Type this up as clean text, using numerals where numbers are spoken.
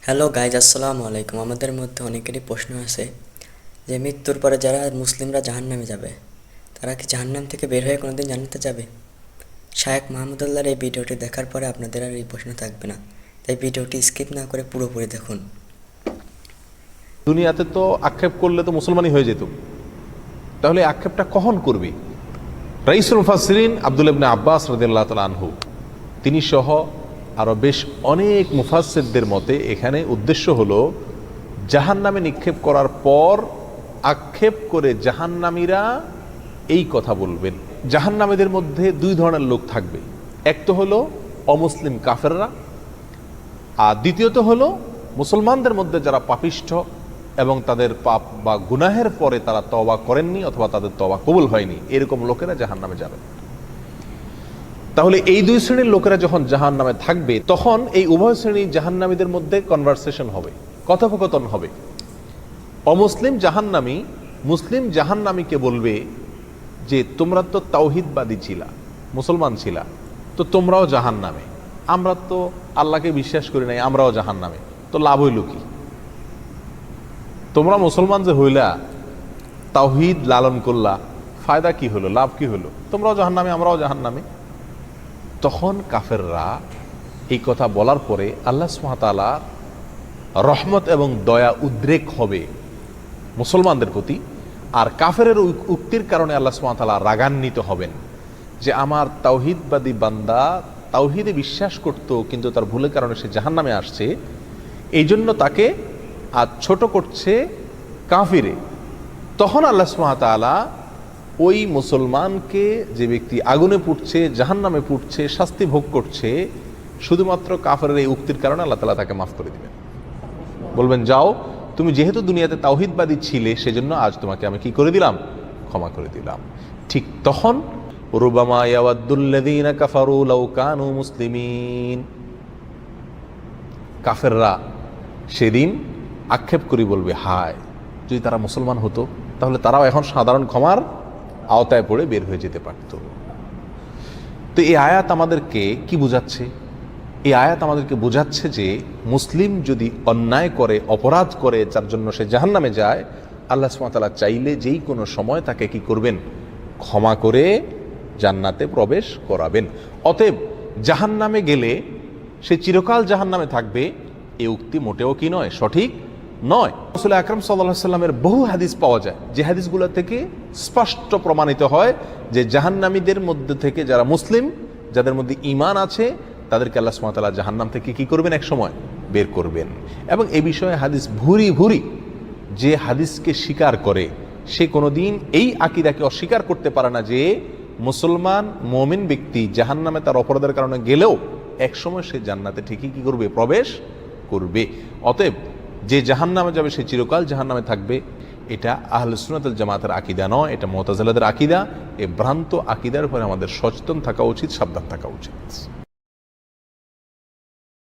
Hello guys, আসসালামু আলাইকুম। আমাদের মধ্যে অনেকেরই প্রশ্ন আছে যে মৃত্যুর পরে যারা মুসলিমরা জাহান্নামে যাবে, তারা কি জাহান্নাম থেকে বের হয়ে কোনোদিন জান্নাতে যাবে? শায়েখ মাহমুদুল্লাহর এই ভিডিওটি দেখার পরে আপনাদের আর এই প্রশ্ন থাকবে না, তাই ভিডিওটি স্কিপ না করে পুরোপুরি দেখুন। দুনিয়াতে তো আক্ষেপ করলে তো মুসলমানই হয়ে যেত, তাহলে আক্ষেপটা কখন করবে? রাইসুল মুফাসসিরিন আব্দুল্লাহ ইবনে আব্বাস রাদিয়াল্লাহু তাআলা আনহু তিনি সহ আরো বেশ অনেক মুফাসসিরদের মতে এখানে উদ্দেশ্য হলো জাহান্নামে নিক্ষেপ করার পর আক্ষেপ করে জাহান্নামীরা এই কথা বলবেন। জাহান্নামীদের মধ্যে দুই ধরনের লোক থাকবে, এক তো হলো অমুসলিম কাফেররা, আর দ্বিতীয়ত হলো মুসলমানদের মধ্যে যারা পাপিষ্ঠ এবং তাদের পাপ বা গুনাহের পরে তারা তওবা করেননি অথবা তাদের তওবা কবুল হয়নি, এরকম লোকেরা জাহান্নামে যাবে। তাহলে এই দুই শ্রেণীর লোকেরা যখন জাহান্নামে থাকবে, তখন এই উভয় শ্রেণী জাহান্নামীদের মধ্যে কনভারসেশন হবে, কথোপকথন হবে। অমুসলিম জাহান্নামী মুসলিম জাহান্নামীকে বলবে যে তোমরা তো তাওহীদবাদী ছিলা, মুসলমান ছিলা, তো তোমরাও জাহান্নামে। আমরা তো আল্লাহকে বিশ্বাস করি নাই, আমরাও জাহান্নামে, তো লাভ হইল কি? তোমরা মুসলমান যে হইলা, তাওহীদ লালন করলা, ফায়দা কি হলো, লাভ কি হলো? তোমরাও জাহান্নামে, আমরাও জাহান্নামে। তখন কাফেররা এই কথা বলার পরে আল্লাহ সুবহানাহু ওয়া তাআলা রহমত এবং দয়া উদ্রেক হবে মুসলমানদের প্রতি, আর কাফেরের উক্তির কারণে আল্লাহ সুবহানাহু ওয়া তাআলা রাগান্বিত হবেন যে আমার তাওহীদবাদী বান্দা তাওহীদে বিশ্বাস করত, কিন্তু তার ভুলের কারণে সে জাহান্নামে আসছে, এই জন্য তাকে আজ ছোট করছে কাফিরে। তখন আল্লাহ সুবহানাহু ওয়া তাআলা ওই মুসলমানকে, যে ব্যক্তি আগুনে পুড়ছে, জাহান্নামে পুড়ছে, শাস্তি ভোগ করছে, শুধুমাত্র কাফেরের এই উক্তির কারণে আল্লাহ তাআলা তাকে মাফ করে দিবেন। বলবেন, যাও, তুমি যেহেতু দুনিয়াতে তাওহীদবাদী ছিলে, সেজন্য আজ তোমাকে আমি কি করে দিলাম? ক্ষমা করে দিলাম। ঠিক তখন রুবামা ইয়াওয়াদ্দুল্লাযীনা কাফারু লাউ কানু মুসলিমিন, কাফেররা সেদিন আক্ষেপ করে বলবে, হায়, যদি তারা মুসলমান হতো তাহলে তারাও এখন সাধারণ ক্ষমার আওতায় পড়ে বের হয়ে যেতে পারত। তো এই আয়াত আমাদেরকে কি বোঝাচ্ছে? এই আয়াত আমাদেরকে বোঝাচ্ছে যে মুসলিম যদি অন্যায় করে, অপরাধ করে, যার জন্য সে জাহান্নামে যায়, আল্লাহ সুবহানাহু ওয়া তাআলা চাইলে যেই কোনো সময় তাকে কি করবেন? ক্ষমা করে জান্নাতে প্রবেশ করাবেন। অতএব জাহান্নামে গেলে সে চিরকাল জাহান্নামে থাকবে, এই উক্তি মোটেও কি নয়, সঠিক নয়। রাসূল আকরাম সাল্লাল্লাহু আলাইহি ওয়াসাল্লামের বহু হাদিস পাওয়া যায়, যে হাদিসগুলো থেকে স্পষ্ট প্রমাণিত হয় যে জাহান্নামীদের মধ্যে থেকে যারা মুসলিম, যাদের মধ্যে ঈমান আছে, তাদেরকে আল্লাহ সুবহানাহু ওয়া তাআলা জাহান্নাম থেকে কি করবেন? এক সময় বের করবেন। এবং এই বিষয়ে হাদিস ভুরি ভুরি। যে হাদিসকে স্বীকার করে সে কোনোদিন এই আকীদাকে অস্বীকার করতে পারে না যে মুসলমান মুমিন ব্যক্তি জাহান্নামে তার অপরাধের কারণে গেলেও এক সময় সে জান্নাতে ঠিকই কি করবে? প্রবেশ করবে। অতএব যে জাহান্নামে যাবে সে চিরকাল জাহান্নামে থাকবে, এটা আহলে সুন্নাত ওয়াল জামাতের আকীদা নয়, এটা মুতাজিলাদের আকীদা। এই ভ্রান্ত আকীদার উপরে আমাদের সচেতন থাকা উচিত, সাবধান থাকা উচিত।